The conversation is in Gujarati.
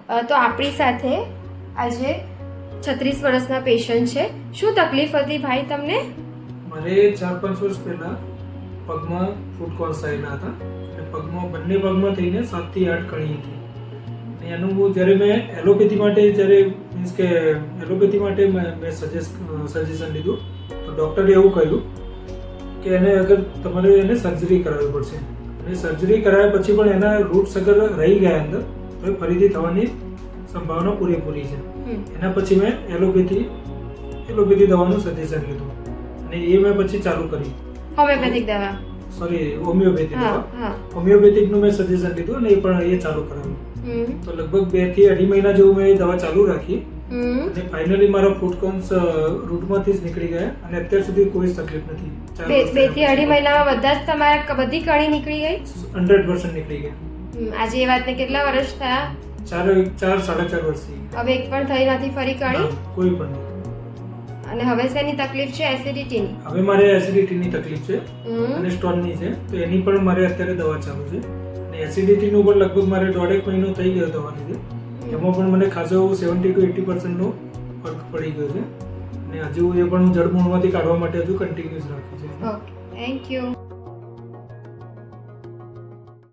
તો આપણી સાથે આજે 36 વર્ષના પેશન્ટ છે. શું તકલીફ હતી ભાઈ તમને? મારે 4-5 વર્ષ પહેલા પગમાં ફૂટ કોન્સ આવેલા હતા અને બંને પગમાં થઈને 7 થી 8 કણી હતી. અને એનું જ્યારે મેં એલોપેથી માટે મેં સજેશન લીધું તો ડૉક્ટરે એવું કહ્યું કે તમારે એને સર્જરી કરાવવી પડશે. અને સર્જરી કરાવ્યા પછી પણ એના રૂટ્સ અગર રહી ગયા અંદર તો એ ફરીથી થવાની સંભાવના પૂરેપૂરી છે. એના પછી મેં એલોપેથી દવાનું સજેશન લીધું અને એ મેં પછી ચાલુ કરી. હોમિયોપેથિક દવા હોમિયોપેથિક દવા હોમિયોપેથિકનું મેં સજેશન લીધું અને એ ચાલુ કરાવ્યું. તો લગભગ 2 થી 2.5 મહિના જેવું મેં એ દવા ચાલુ રાખી અને ફાઇનલી મારા ફૂટ કોન્સ રૂટમાંથી જ નીકળી ગયા અને અત્યાર સુધી કોઈ તકલીફ નથી. 2 થી 2.5 મહિનામાં બધા જ તમારા બધી કણી નીકળી ગઈ? 100% નીકળી ગયા. આજે એ વાતને કેટલા વર્ષ થયા? 4-4.5 વર્ષ થઈ ગયા. હવે એક પણ થઈ નથી ફરી કણી? કોઈ પણ નહીં. અને હવે શેની તકલીફ છે? એસિડિટીની? હવે મારે એસિડિટીની તકલીફ છે અને સ્ટોનની છે. તો એની પણ મારે અત્યારે દવા ચાલુ છે અને એસિડિટીનું પણ લગભગ મારે 1.5 મહિનો થઈ ગયો દવા લીધે. એમાં પણ મને ખાસો 70 to 80% નો ફરક પડી ગયો છે અને હજુ એ પણ જડમૂળમાંથી કાઢવા માટે હજુ કન્ટિન્યુઅસ રાખું છું. Okay, thank you.